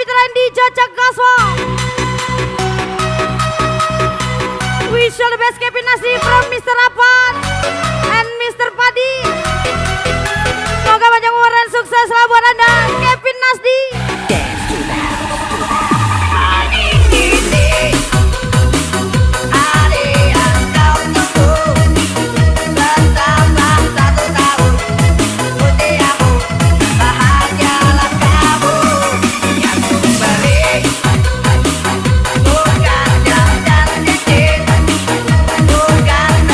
Sweet Randy Jajak Gaswa. Wish you the best Kevin Nasi from Mr. Apan and Mr. Padi. Semoga banyak umur dan sukses selalu buat Anda, Kevin Nasdi. Bukan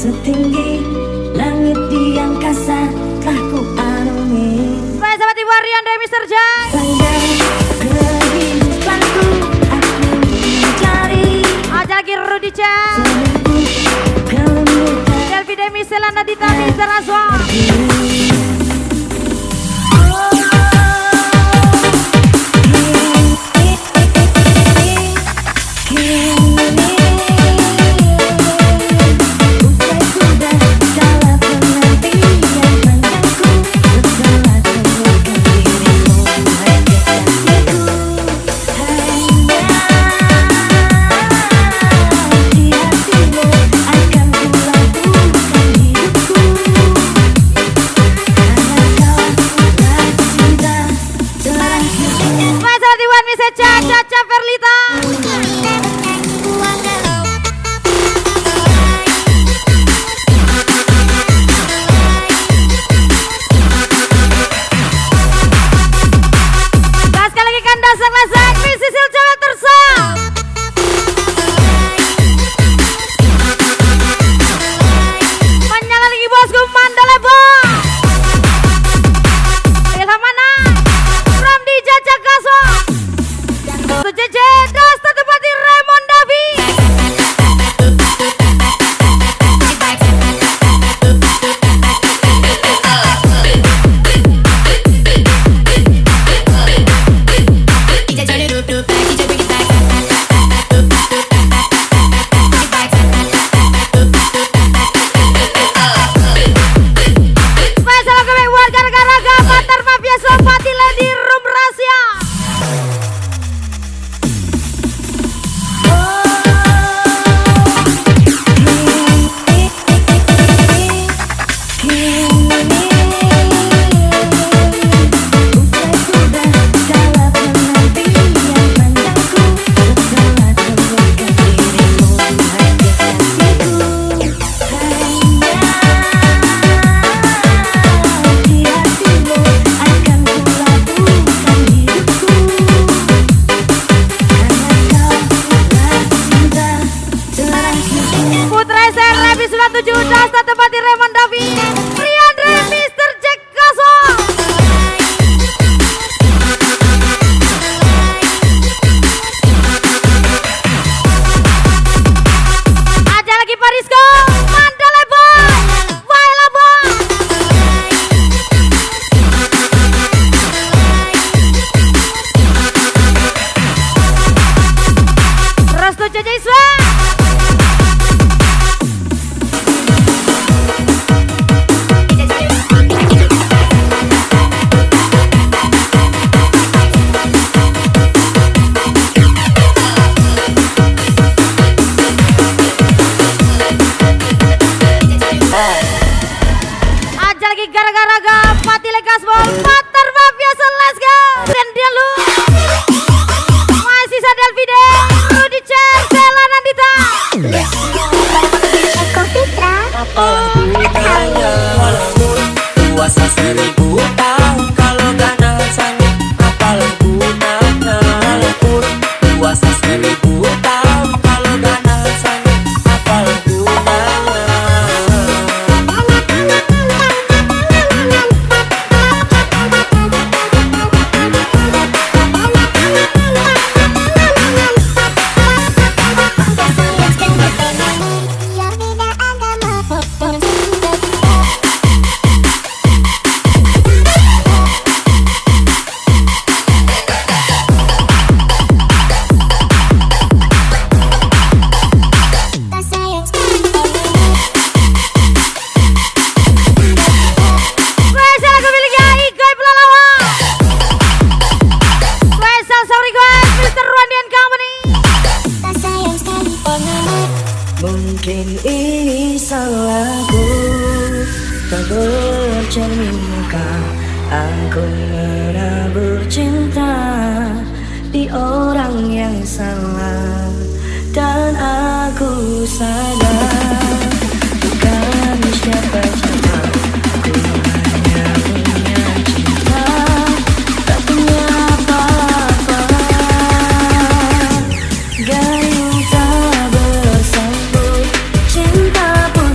setinggi langit di angkasa telah ku arungi. Baik sahabat Ibu Arian dari Mr. Jack. Panjang kehidupanku aku mencari. Aja lagi Rudy Chan. Sembuh kelembutan Delvi Demi Selana Dita Mr. Azwa. Caca Verlita. Sekali lagi Kanda Sang-Lasak Misi Sil Cewek Tersa. Menyala lagi bosku Mandalebo. Ilham mana? From di Jajak Kaso. Satu JJ Dasta Tepati Raymond Davi. Spesial kami warga negara Gabatar Mafia Sopati Lady Room Rahasia. Putra SR Levi 97 Dasta Tepati Raymond Davi. Riandre Mr. Jack Kaso. Ada lagi Parisco Mandalebo. Wailabo. Restu Jaja Iswa. Aja lagi gara-gara Pati Lekasbol Patar Mafia Let's go. Dan dia lu masih sadar video Rudy Cher Sela Nandita. Eko Fitra. Apa gunanya walaupun puasa 1000 tahun kalau gak nasani. Apa gunanya walaupun puasa 1000 tahun kalau gak nasani. Apa gunanya. Spesial aku miliknya Igoy Pelalawa. Spesial sorry guys Mr. Randy and Company. Mungkin ini salahku, tak bercerminkah aku menabur cinta di orang yang salah. Dan aku sadar bukan siapa-siapa, aku hanya punya cinta, tak punya apa-apa. Gayung tak bersambut, cinta pun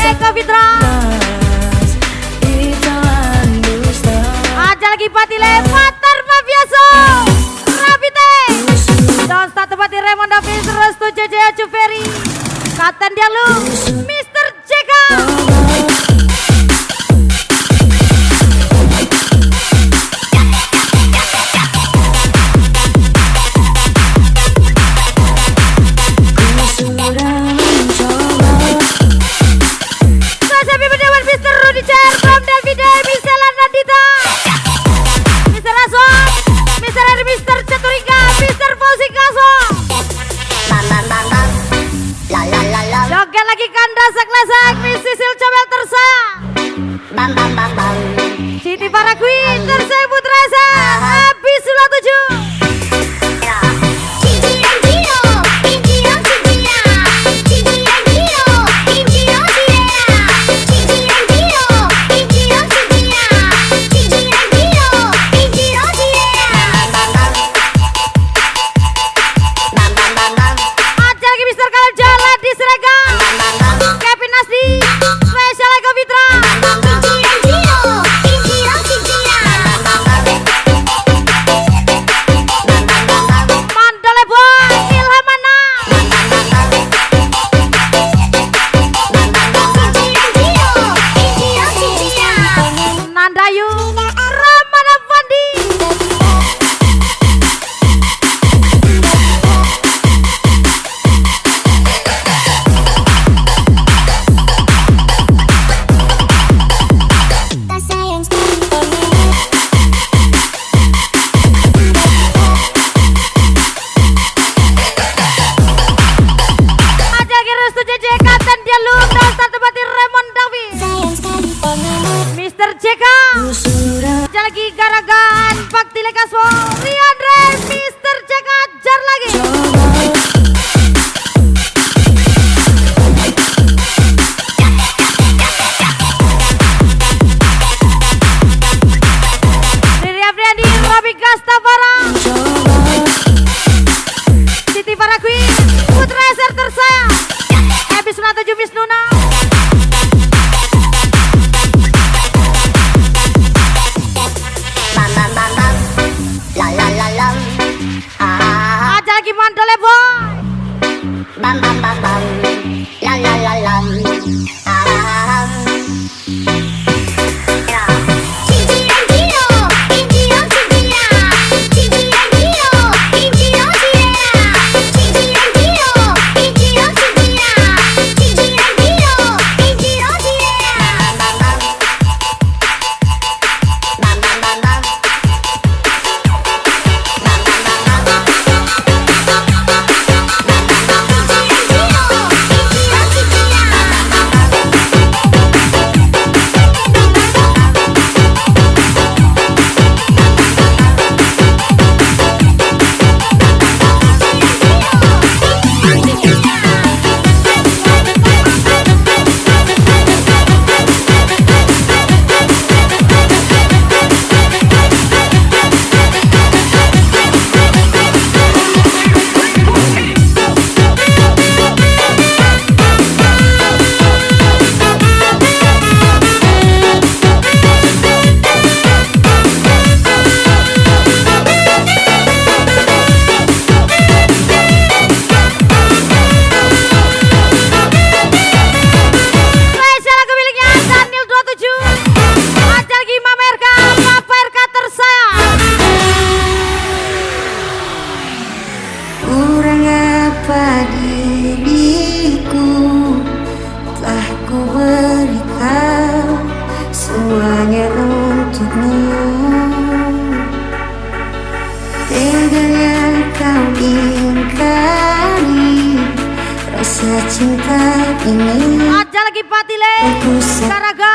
Eko Fitra. Aja lagi Patile Matar Mafiaso Rapite Don Statu Pati Raymond Davis Restu Jejea Cuferi Kapten Dialu Mr. JK Joget lagi kanda sak-lesak Miss Sisil Comel tersayang Siti para queen tersayang Putresa Habis Sulah 7 Mr. JK ajar lagi Garagan Bakti Lekaswo Riandre Mr. JK ajar lagi Riri Afriandi Robi Gastafara Siti para queen Putra Eser tersayang Habis Sulah 7 Miss Nuna aja lagi mandole boy Bam bam bam bam la la la la aja lagi Patile Garaga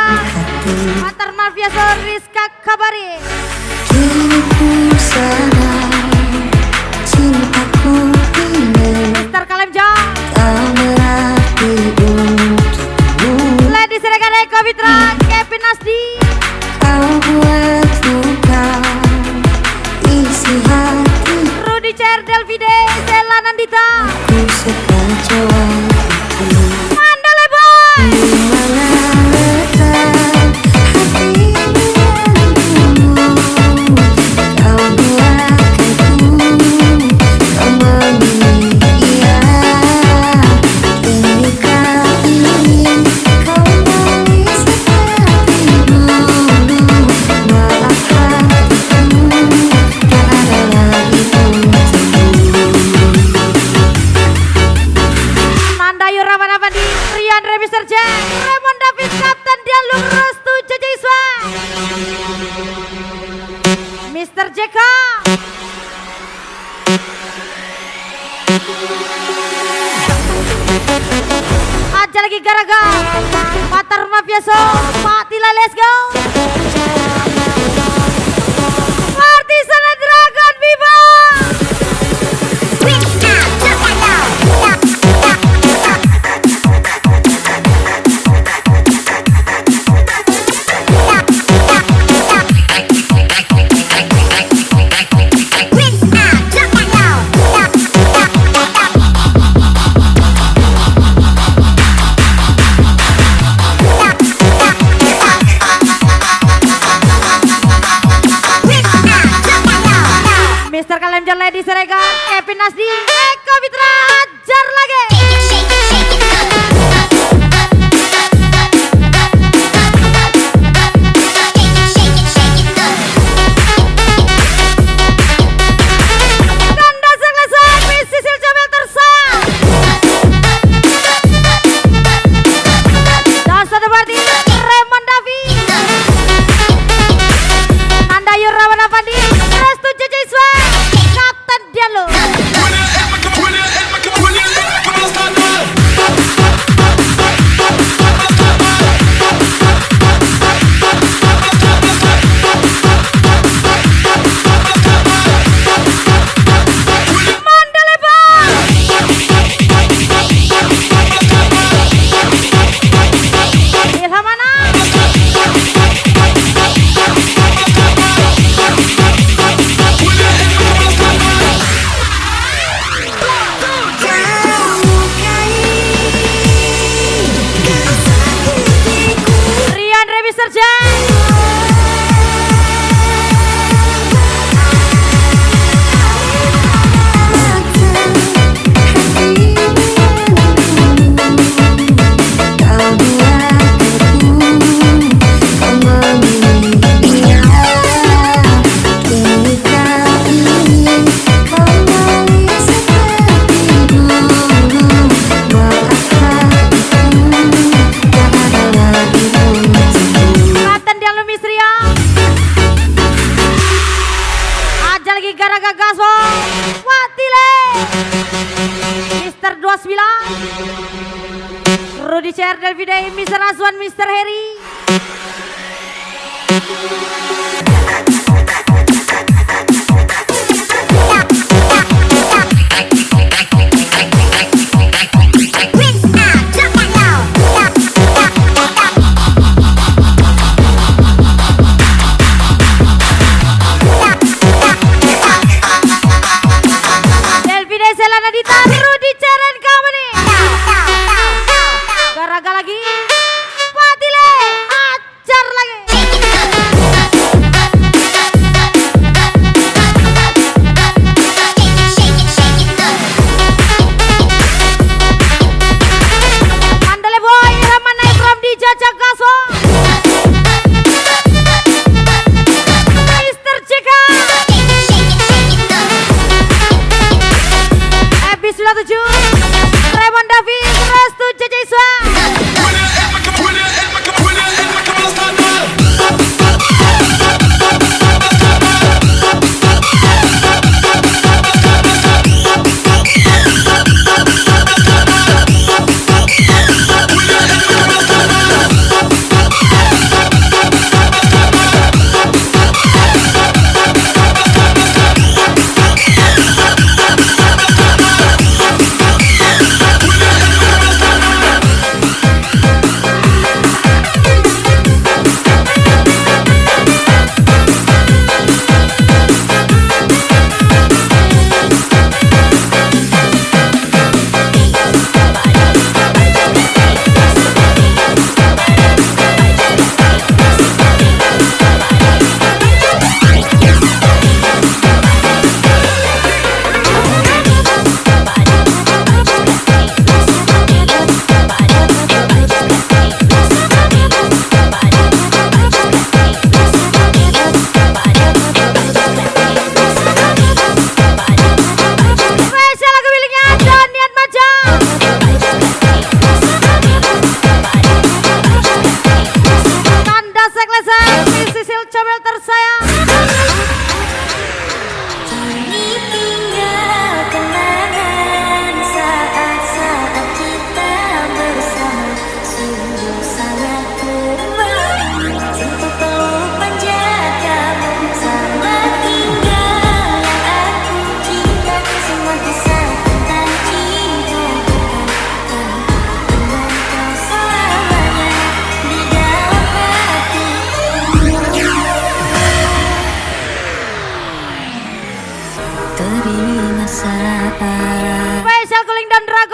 Matar Mafiaso Rizka Kabari kini ku sadar cintaku ini Mr. Kalemja tak berarti untukmu. Ladies and gentlemen Eko Fitra Kevin Nasdi Kau buat luka isi hati Rudy Cher Delvide Stella Nandita ku sekacauan itu. Mandale boy Dimana Aja lagi Garaga, Patar Mafia Show, Pak Tila, let's go. Partisan Dragon Viva. Mister Kalemjar Lady Serega, Kevin Nasdi, Eko Fitra, ajar lagi. Ganda Senglesan, Miss Sisil Jabel Tersa. Dasa Debardi, Raymond Davi. Nanda Yurawan Avandi, Restu JJ Swan, Kapten Diallo. Mandaleba. Ilhamana. Rian Rebi Serjan. Kapten Diallo Misria. Aja lagi Garaga Gaswo, Watile. Mister 29. Rudy Cher Delvidei, Mister Aswan, Mister Harry. Delvidei Selana Dita, Rudy Cher and Company. Garaga lagi, Watile, ajar lagi.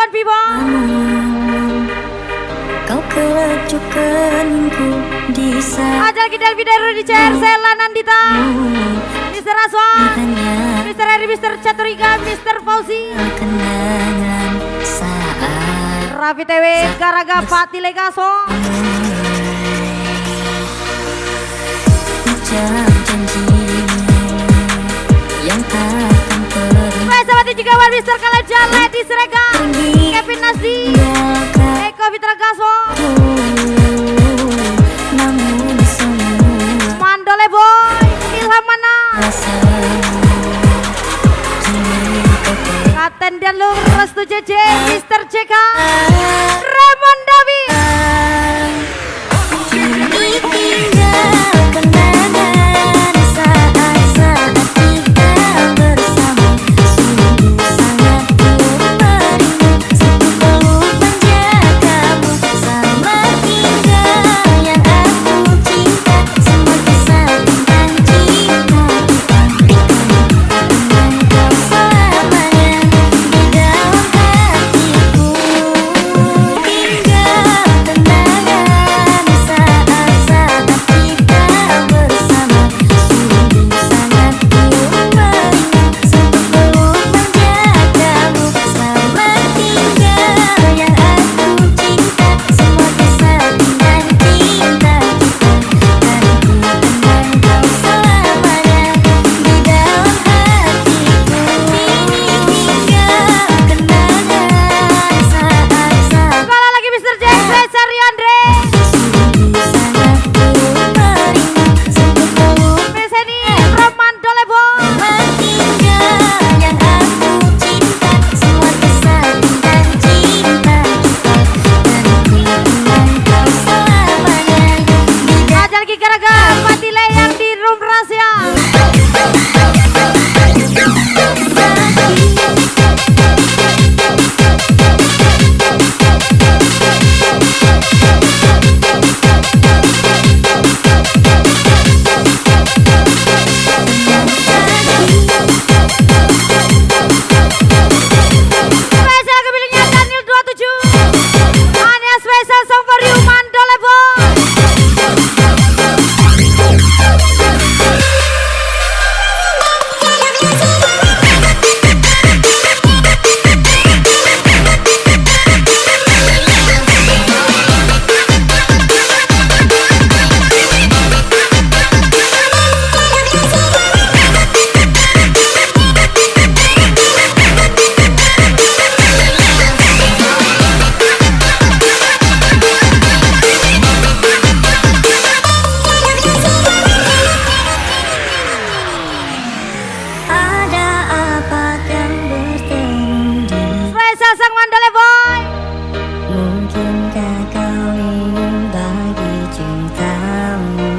Iwan Vivo. Kau kelejuk keningku di saat Ajal Kidal Bidaru di CR Sela Nandita, Mr. Aswan, Mr. Heri, Mr. Caturika, Mr. Fauzi, kenangan saat Raffi TW, Garaga Pati Legaso, ucap janjimu yang akan pergi Pesawati Jigawan, Mr. Kaleja, Lady Serega, Kevin Nasdi, Eko Fitra Gaso, namun semua Mandole Boy, Ilham Mana, Katen Dalur, Restu JJ, Mr. JK, Raymond David. kini tinggal kenangan saat-saat kita bersama. Sungguh sangat ku merindu satu peluk menjagamu. Selamat tinggal yang aku cinta, semua kisah tentang cinta kita. Dengan kau selamanya di dalam hatiku. Tinggal kenangan saat-saat kita bersama. Sungguh sangat ku merindu satu peluk menjagamu. Selamat tinggal yang aku cinta, semua kisah tentang cinta kita. Dan ku kenang kau selamanya di dalam hatiku. Ini tinggal kenangan saat-saat Kalau lagi Mr. Jack, Cesar Andre, sungguh sangat ku merindu satu peluk Meseni, Roman Dole Boy. tinggal yang aku cinta, semua kisah tentang cinta kita. Dan ku kenang kau selamanya di Ajal Ki Garaga Pati Leyang di room rahasia. Spesial kepilihnya Daniel 27. Hanya spesial song for you Mandole Boy. Ada apa kan bertemu di Spesial sang Mandole Boy. mungkinkah kau ingin bagi cintamu?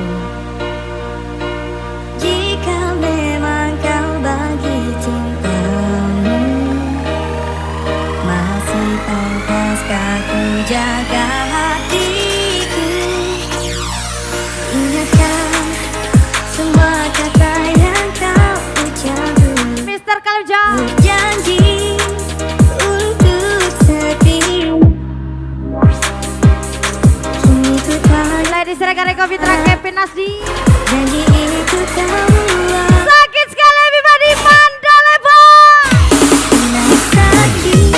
Jika memang kau bagi cintamu, masih pantaskah ku jaga hatiku? Ingatkan semua kata yang kau ucap dulu. Mr. Kalja. Janji untuk setia. Kini ku tahu Lady Serega Eko Fitra Kevin Nasdi. janji itu terulang. Sakit sekali everybody Mandole Boy. Pernah sakit,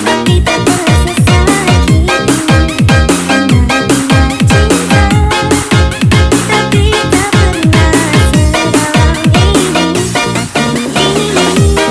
tapi tak terasa sakit. Pernah punya cinta, tapi tak pernah sedalam ini. Aku ingin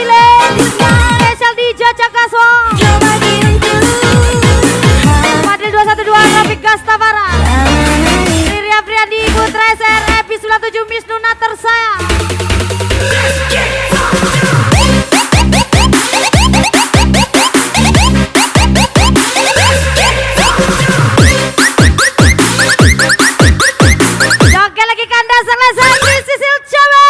Billy, spesial DJ Cakaswo, Kau bagi untuk Fadil 212 Rafiq Gastavara, Riri Afriandi Putra SR Epi 97 Miss Nuna tersayang. Joget lagi kanda selesai Sisil coba.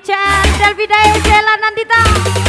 Chan, Delvi Dayu, Jela Nandita.